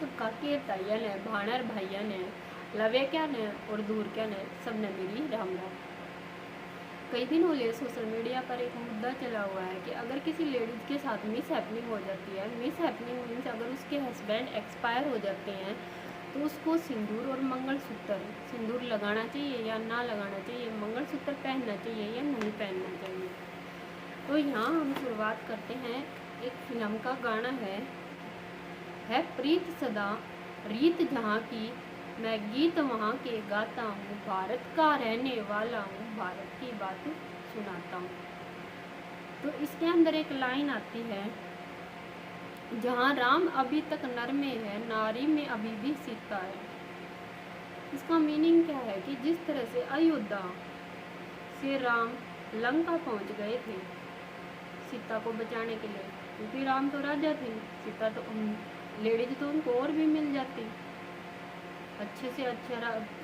सब काकी ताइया ने भाणर भाइया ने लवे क्या ने और दूर क्या ने सब ने मेरी राम राम। कई दिन हो लिए सोशल मीडिया पर एक मुद्दा चला हुआ है कि अगर किसी लेडीज़ के साथ मिस हैपनिंग हो जाती है, मिस हैपनिंग मीन्स अगर उसके हस्बैंड एक्सपायर हो जाते हैं तो उसको सिंदूर और मंगलसूत्र, सिंदूर लगाना चाहिए या ना लगाना चाहिए, मंगलसूत्र पहनना चाहिए या नहीं पहनना चाहिए। तो यहाँ हम शुरुआत करते हैं, एक फिल्म का गाना है प्रीत सदा रीत जहाँ की, मैं गीत वहाँ के गाता हूँ, भारत का रहने वाला हूँ, भारत की बात सुनाता हूँ। तो इसके अंदर एक लाइन आती है, जहाँ राम अभी तक नर में है, नारी में अभी भी सीता है। इसका मीनिंग क्या है कि जिस तरह से अयोध्या से राम लंका पहुँच गए थे सीता को बचाने के लिए, क्योंकि राम तो राजा थे, सीता तो लेडीज तो उनको और भी मिल जाती। अच्छे से अच्छा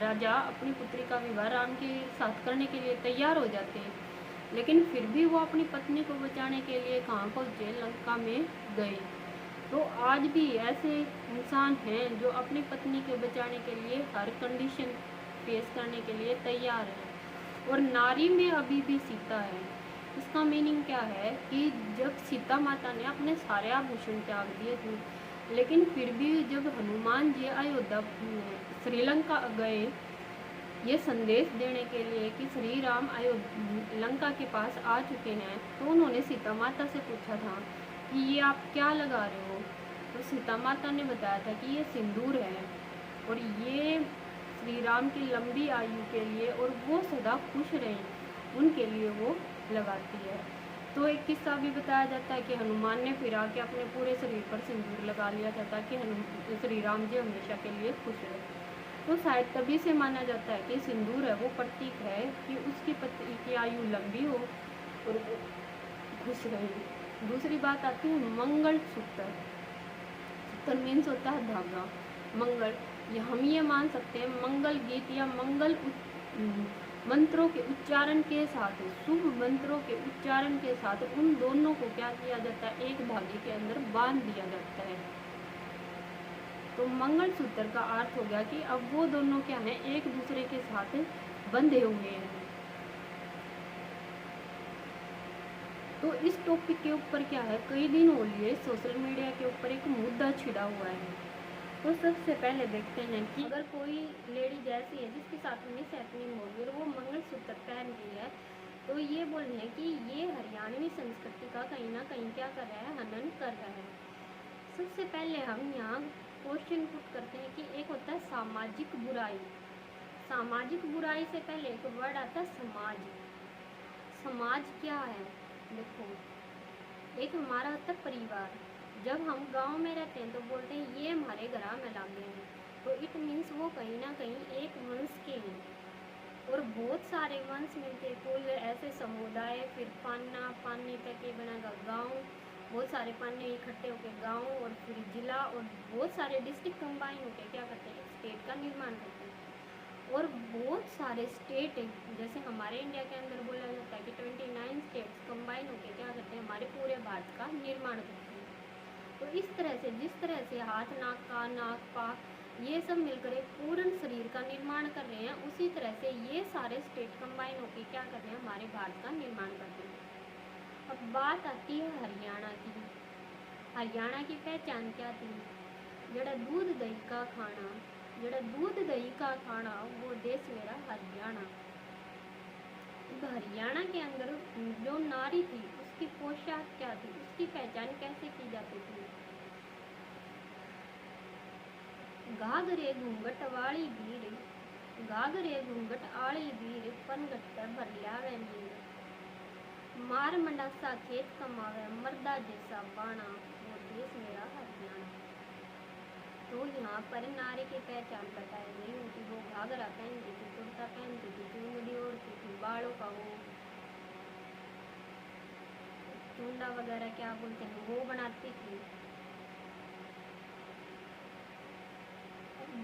राजा अपनी पुत्री का विवाह राम के साथ करने के लिए तैयार हो जाते हैं, लेकिन फिर भी वो अपनी पत्नी को बचाने के लिए कहाँ पहुँचे, लंका में गए। तो आज भी ऐसे इंसान हैं जो अपनी पत्नी के बचाने के लिए हर कंडीशन फेस करने के लिए तैयार हैं। और नारी में अभी भी सीता है। इसका मीनिंग क्या है कि जब सीता माता ने अपने सारे आभूषण त्याग दिए थे, लेकिन फिर भी जब हनुमान जी अयोध्या श्रीलंका गए ये संदेश देने के लिए कि श्री राम लंका के पास आ चुके हैं, तो उन्होंने सीता माता से पूछा था कि ये आप क्या लगा रहे हो। तो सीता माता ने बताया था कि ये सिंदूर है और ये श्री राम की लंबी आयु के लिए और वो सदा खुश रहें उनके लिए वो लगाती है। तो एक किस्सा भी बताया जाता है कि हनुमान ने फिर आके अपने पूरे शरीर पर सिंदूर लगा लिया था ताकि श्री राम जी हमेशा के लिए खुश रहे। तो शायद तभी से माना जाता है कि सिंदूर है वो प्रतीक है कि उसकी पत्नी की आयु लंबी हो और वो खुश रहे। दूसरी बात आती है मंगलसूत्र। सूत्र मीन्स होता है धागा। मंगल, हम ये मान सकते हैं मंगल गीत या मंगल मंत्रों के उच्चारण के साथ, शुभ मंत्रों के उच्चारण के साथ उन दोनों को क्या किया जाता है, एक धागे के अंदर बांध दिया जाता है। तो मंगलसूत्र का अर्थ हो गया कि अब वो दोनों क्या है, एक दूसरे के साथ बंधे हुए हैं। तो इस टॉपिक के ऊपर क्या है, कई दिन हो लिए सोशल मीडिया के ऊपर एक मुद्दा छिड़ा हुआ है। तो सबसे पहले देखते हैं कि अगर कोई लेडीज ऐसी है जिसके साथ मिस हैपनिंग हो गई और वो मंगलसूत्र पहन रही है, तो ये बोल रहे हैं कि ये हरियाणवी संस्कृति का कहीं ना कहीं क्या कर रहा है, हनन कर रहा है। सबसे पहले हम यहाँ क्वेश्चन पुट करते हैं कि एक होता है सामाजिक बुराई। सामाजिक बुराई से पहले एक वर्ड आता है समाज। समाज क्या है, देखो एक हमारा होता है परिवार। जब हम गांव में रहते हैं तो बोलते हैं ये हमारे घर में लागे हैं, तो इट मीन्स वो कहीं ना कहीं एक वंश के हैं और बहुत सारे वंश मिलते हैं, कुल ऐसे समुदाय, फिर पान्ना पानी तक ये बनेगा गाँव, बहुत सारे पाने इकट्ठे होकर गांव और फिर जिला और बहुत सारे डिस्ट्रिक्ट कंबाइन होकर क्या करते हैं, स्टेट का निर्माण करते हैं। और बहुत सारे स्टेट जैसे हमारे इंडिया के अंदर बोला जाता है कि 29 स्टेट्स कंबाइन होकर क्या करते हैं, हमारे पूरे भारत का निर्माण करते हैं। तो इस तरह से जिस तरह से हाथ नाक का नाक पाक ये सब मिलकर एक पूर्ण शरीर का निर्माण कर रहे हैं, उसी तरह से ये सारे स्टेट कंबाइन होकर क्या कर रहे हैं, हमारे भारत का निर्माण करते हैं। अब बात आती है हरियाणा की। हरियाणा की पहचान क्या थी, जड़ा दूध दही का खाना, जड़ा दूध दही का खाना वो देश मेरा हरियाणा। हरियाणा के अंदर जो नारी थी उसकी पोशाक क्या थी, उसकी पहचान कैसे की जाती थी, घाघरे घूंघट वाली भीड़, घाघरे घूंघट आली भीड़ पनघट पर भरलिया वे नीर, मार मंडासा खेत कमावे मर्दा जैसा बाणा, वो देश मेरा हरियाणा। तो यहाँ पर नारी की पहचान बताई गई, उनकी वो घाघरा पहनती थी, कुर्ता पहनती थी, चुनरी ओढ़ती थी, बालों का वो चूंडा वगैरह क्या बोलते हैं वो बनाती थी।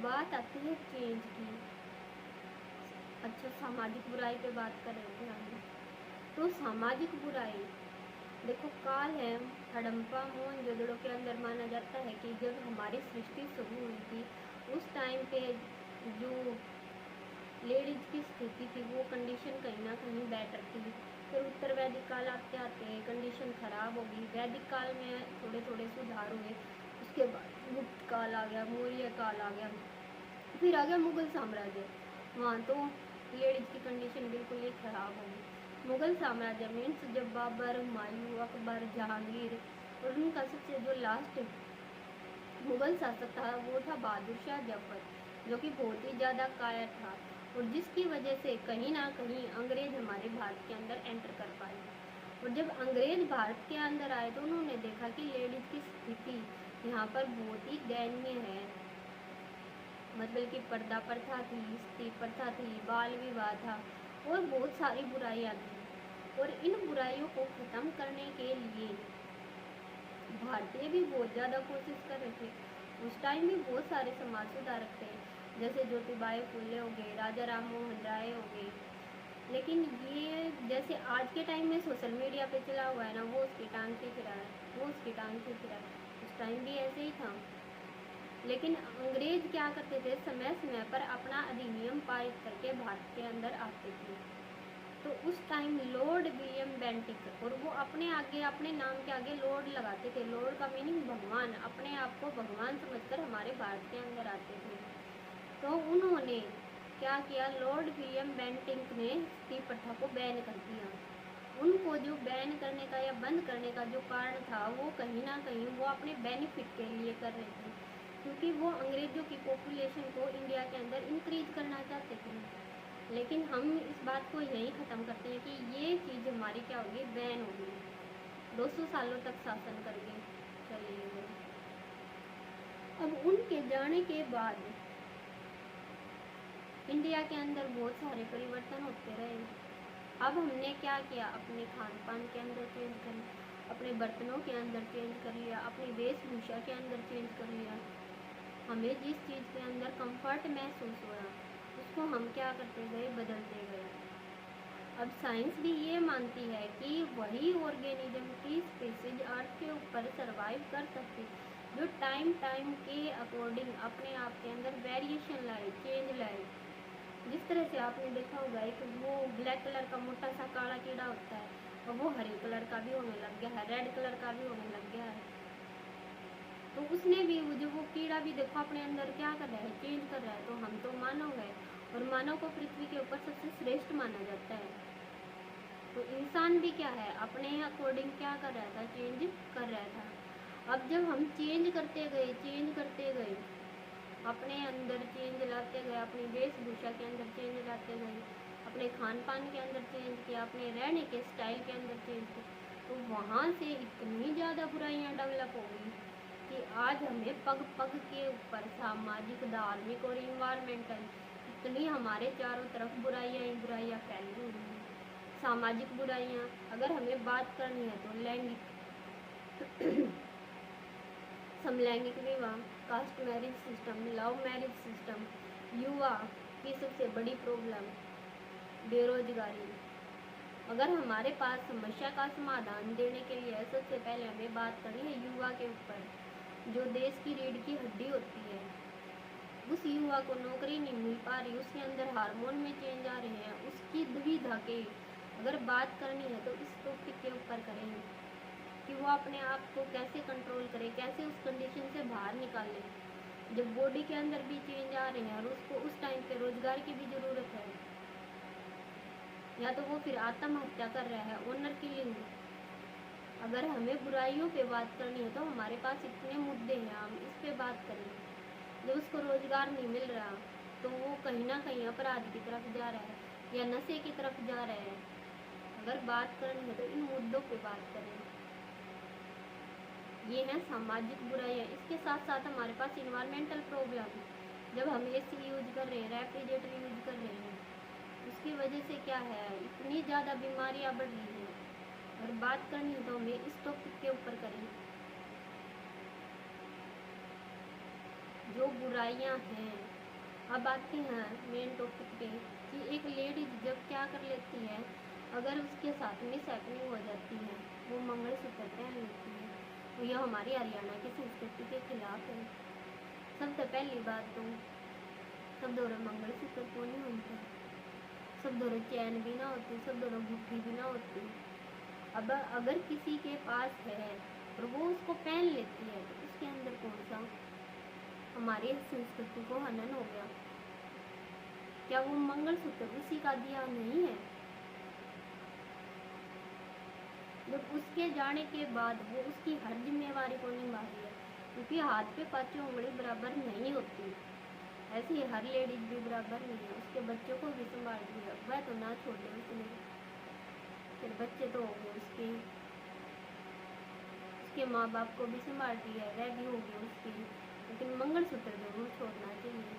बात आती है चेंज की। अच्छा, सामाजिक बुराई पे बात कर रहे थे हम। तो सामाजिक बुराई देखो, काल है हड़प्पा मोहनजोदड़ो के अंदर माना जाता है कि जब हमारी सृष्टि शुरू हुई थी उस टाइम पे जो लेडीज की स्थिति थी वो कंडीशन कहीं ना कहीं बेटर थी। फिर उत्तर वैदिक काल आते आते कंडीशन खराब हो गई। वैदिक काल में थोड़े थोड़े सुधार हुए, उसके बाद गुप्त काल आ गया, मौर्य काल आ गया, फिर आ गया मुगल साम्राज्य। वहाँ तो लेडीज की कंडीशन बिल्कुल ही खराब हो गई। मुगल साम्राज्य मीन्स जब बाबर, हुमायूं, अकबर, जहांगीर और उनका सबसे जो लास्ट मुगल शासक था वो था बहादुर शाह जफर, जो कि बहुत ही ज़्यादा कायर था और जिसकी वजह से कहीं ना कहीं अंग्रेज हमारे भारत के अंदर एंटर कर पाए। और जब अंग्रेज भारत के अंदर आए तो उन्होंने देखा कि लेडीज की स्थिति यहाँ पर बहुत ही दयनीय है। मतलब कि पर्दा प्रथा थी, स्त्री प्रथा थी, बाल विवाह था और बहुत सारी बुराइयां थी। और इन बुराइयों को ख़त्म करने के लिए भारतीय भी बहुत ज़्यादा कोशिश कर रहे थे। उस टाइम भी बहुत सारे समाज सुधारक थे, जैसे ज्योतिबाई फुले हो गए, राजा राम मोहन राय हो गए। लेकिन ये जैसे आज के टाइम में सोशल मीडिया पे चला हुआ है ना, वो उसकी टांग खींच रहा है, वो उसकी टांग खींच रहा है। उस टाइम भी ऐसे ही था। लेकिन अंग्रेज क्या करते थे, समय समय पर अपना अधिनियम पारित करके भारत के अंदर आते थे। तो उस टाइम लॉर्ड विलियम बेंटिक, और वो अपने आगे, अपने नाम के आगे लॉर्ड लगाते थे। लॉर्ड का मीनिंग भगवान, अपने आप को भगवान समझकर हमारे भारत के अंदर आते थे। तो उन्होंने क्या किया, लॉर्ड विलियम बेंटिक ने सती प्रथा को बैन कर दिया। उनको जो बैन करने का या बंद करने का जो कारण था वो कहीं ना कहीं वो अपने बेनिफिट के लिए कर रहे थे, क्योंकि वो अंग्रेजों की पॉपुलेशन को इंडिया के अंदर इंक्रीज करना चाहते थे। लेकिन हम इस बात को यही ख़त्म करते हैं कि ये चीज़ हमारी क्या होगी, बैन होगी। 200 सालों तक शासन करके चली गई। अब उनके जाने के बाद इंडिया के अंदर बहुत सारे परिवर्तन होते रहे। अब हमने क्या किया, अपने खान पान के अंदर चेंज कर लिया, अपने बर्तनों के अंदर चेंज कर लिया, अपनी वेशभूषा के अंदर चेंज कर लिया। हमें जिस चीज़ के अंदर कंफर्ट महसूस हो रहा उसको हम क्या करते गए, बदलते गए। अब साइंस भी ये मानती है कि वही ऑर्गेनिज्म की स्पीसीज अर्थ के ऊपर सरवाइव कर सकती, जो टाइम टाइम के अकॉर्डिंग अपने आप के अंदर वेरिएशन लाए, चेंज लाए। जिस तरह से आपने देखा होगा एक वो ब्लैक कलर का मोटा सा काला कीड़ा होता है, और वो हरे कलर का भी होने लग गया है, रेड कलर का भी होने लग गया है। तो उसने भी वो कीड़ा भी देखो अपने अंदर क्या कर रहा है, चेंज कर रहा है। तो हम तो मानव है और मानव को पृथ्वी के ऊपर सबसे श्रेष्ठ माना जाता है। तो इंसान भी क्या है, अपने अकॉर्डिंग क्या कर रहा था, चेंज कर रहा था। अब जब हम चेंज करते गए, चेंज करते गए, अपने अंदर चेंज लाते गए, अपनी वेशभूषा के अंदर चेंज लाते गए, अपने खान पान के अंदर चेंज किया, अपने रहने के स्टाइल के अंदर चेंज किया, तो वहाँ से इतनी ज़्यादा बुराइयाँ डेवलप हो गई कि आज हमें पग पग के ऊपर सामाजिक, धार्मिक और इन्वायरमेंटल इतनी हमारे चारों तरफ बुराइयाँ ही बुराइयाँ फैली हुई हैं। सामाजिक बुराइयाँ अगर हमें बात करनी है तो लैंगिक समलैंगिक विवाह, caste marriage system, love marriage system, युवा की सबसे बड़ी प्रॉब्लम बेरोजगारी। अगर हमारे पास समस्या का समाधान देने के लिए सबसे पहले हमें बात करनी है युवा के ऊपर, जो देश की रीढ़ की हड्डी होती है। उस युवा को नौकरी नहीं मिल पा रही, उसके अंदर हार्मोन में चेंज आ रहे हैं, उसकी दुविधा के अगर बात करनी है तो इस टॉपिक के ऊपर करेंगे कि वो अपने आप को कैसे कंट्रोल करे, कैसे उस कंडीशन से बाहर निकाले। जब बॉडी के अंदर भी चेंज आ रहे हैं और उसको उस टाइम पे रोजगार की भी ज़रूरत है, या तो वो फिर आत्महत्या कर रहा है, ऑनर किलिंग। अगर हमें बुराइयों पे बात करनी है तो हमारे पास इतने मुद्दे हैं, हम इस पे बात करें। जब उसको रोजगार नहीं मिल रहा तो वो कहीं ना कहीं अपराध की तरफ जा रहा है या नशे की तरफ जा रहा है। अगर बात करनी है तो इन मुद्दों पे बात करें। ये है सामाजिक बुराइयाँ। इसके साथ साथ हमारे पास इन्वायरमेंटल प्रॉब्लम, जब हम एसी यूज कर रहे हैं, रेफ्रिजरेटर यूज कर रहे हैं, उसकी वजह से क्या है, इतनी ज़्यादा बीमारियाँ बढ़ रही हैं। और बात करनी है तो हमें इस टॉपिक के ऊपर करें, जो बुराइयाँ हैं। अब आते हैं मेन टॉपिक पे कि एक लेडीज जब क्या कर लेती है, अगर उसके साथ मिस हैपनिंग हो जाती है, वो मंगलसूत्र पहन लेती है, तो यह हमारी हरियाणा की संस्कृति के खिलाफ है। सबसे पहली बात तो सब दोनों मंगलसूत्र क्यों नहीं होते, सब दोनों चैन भी ना होती, सब दोनों गुट्ठी भी ना होती। अब अगर किसी के पास है और वो उसको पहन लेती है, तो उसके अंदर कौन सा हमारी संस्कृति को हनन हो गया? क्या वो मंगलसूत्र उसी का दिया नहीं है? जब उसके जाने के बाद वो उसकी हर जिम्मेवारी को निभा रही है, क्योंकि हाथ पे 5 उंगली बराबर नहीं होती, ऐसे ही हर लेडीज भी बराबर नहीं है। उसके बच्चों को भी संभाल दिया, वह तो ना छोड़ दे उसने, फिर बच्चे तो हो गए उसके माँ बाप को भी संभाल दिया, वह भी हो गए उसके, लेकिन मंगलसूत्र जरूर छोड़ना चाहिए।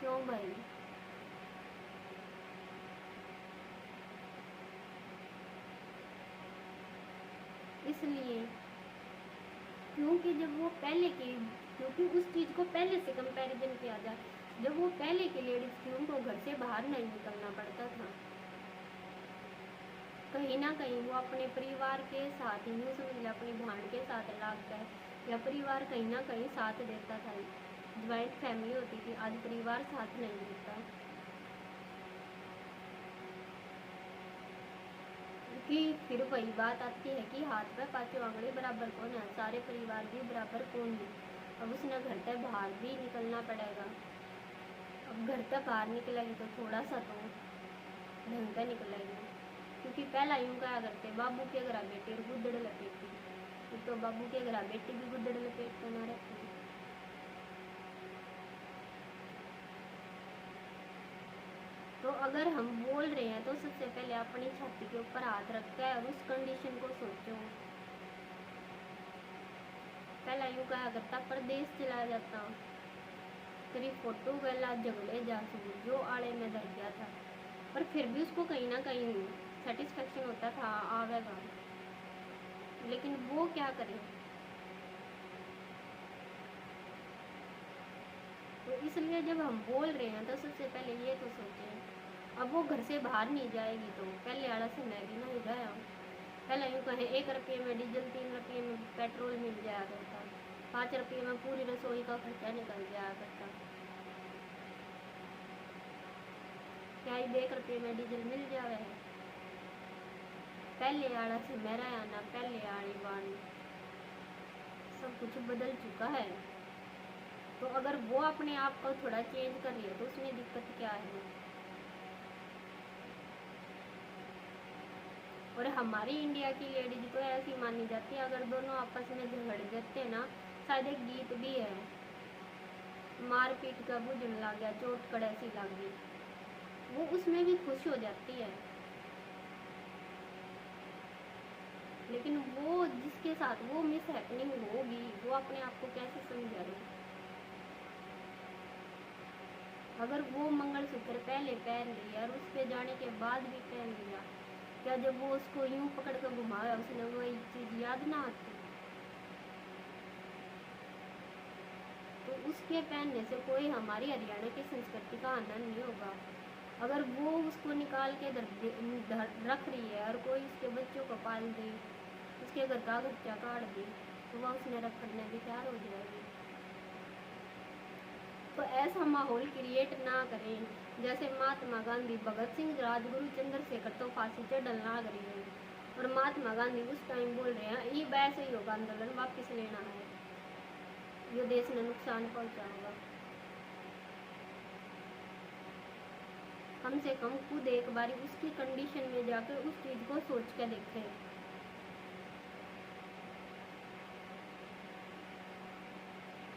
क्यों भाई? इसलिए क्योंकि जब वो पहले की, क्योंकि उस चीज़ को पहले से कंपैरिजन किया जाए, जब वो पहले की लेडीज थी उनको घर से बाहर नहीं निकलना पड़ता था, कहीं ना कहीं वो अपने परिवार के साथ, यूँ समझ ले अपनी बहन के साथ लाग गए, या परिवार कहीं ना कहीं साथ देता था। ज्वाइंट फैमिली होती थी, आज परिवार साथ नहीं देता, कि फिर वही बात आती है कि हाथ पे 5 आंगली बराबर कौन है, सारे परिवार भी बराबर कौन है। अब उसने घर से बाहर भी निकलना पड़ेगा। अब घर से बाहर निकलेगी तो थोड़ा सा तो ढंग से निकलेगी, क्योंकि पहला यूँ कहा करते बाबू के घर बेटी और गुद्दड़ लपेटी, तो बाबू के घर बेटी भी गुद्दड़ लपेट कर ना रखती। तो अगर हम बोल रहे हैं तो सबसे पहले अपनी छाती के ऊपर हाथ रखकर और उस कंडीशन को सोचो। पहला यूँ कहा करता परदेश चला जाता, तेरी फोटो गला जगले जासू जो आड़े में धर गया था, पर फिर भी उसको कहीं ना कहीं सेटिस्फेक्शन होता था आवेगा, लेकिन वो क्या करे? तो इसलिए जब हम बोल रहे हैं तो सबसे पहले ये तो सोचें। अब वो घर से बाहर नहीं जाएगी तो पहले आड़ा से मैं भी नहीं जाया, पहले यूँ कहें 1 रुपये में डीजल, 3 रुपये में पेट्रोल मिल जाया करता, 5 रुपये में पूरी रसोई का खर्चा निकल जाया करता, क्या ही 1 रुपये में डीजल मिल जावे है? पहले आड़ा से मेरा आना, पहले आड़ी बाणी, सब कुछ बदल चुका है। तो अगर वो अपने आप को थोड़ा चेंज कर रही है तो उसमें दिक्कत क्या है? और हमारी इंडिया की लेडीज तो ऐसी मानी जाती है, अगर दोनों आपस में झगड़ जाते ना, शायद एक गीत भी है, मारपीट का बुझन लग गया चोट कड़ैसी लग गई, वो उसमें भी खुश हो जाती है। लेकिन वो जिसके साथ वो मिस हैपनिंग होगी, वो अपने आप को कैसे समझाए? अगर वो मंगलसूत्र पहले पहन लिया और उस पे जाने के बाद भी पहन लिया, क्या जब वो उसको यूं पकड़ कर घुमाया उसने वो एक चीज याद ना आती? तो उसके पहनने से कोई हमारी हरियाणा की संस्कृति का आनंद नहीं होगा। अगर वो उसको निकाल के रख रही है और कोई उसके बच्चों को पाल दे, उसके घर का खर्चा काट दे, तो वह उसने रखने भी तैयार हो जाएगी। तो ऐसा माहौल क्रिएट ना करें जैसे महात्मा गांधी, भगत सिंह, राजगुरु, चंद्रशेखर तो फांसी चढ़ल ना करी है, और महात्मा गांधी उस टाइम बोल रहे हैं ये वैसे ही होगा, आंदोलन वापस लेना है, ये देश ने नुकसान पहुंचाएगा। कम से कम खुद एक बार उसकी कंडीशन में जाकर उस चीज को सोच कर देखें।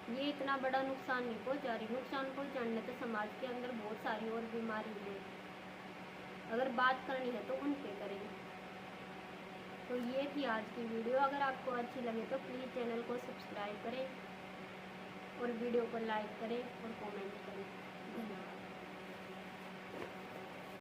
ये इतना बड़ा नुकसान नहीं पहुंचा रही, नुकसान पहुंचाने तो समाज के अंदर बहुत सारी और बीमारी है, अगर बात करनी है तो उन पे करें। तो ये थी आज की वीडियो, अगर आपको अच्छी लगे तो प्लीज़ चैनल को सब्सक्राइब करें और वीडियो को लाइक करें और कमेंट करें। धन्यवाद।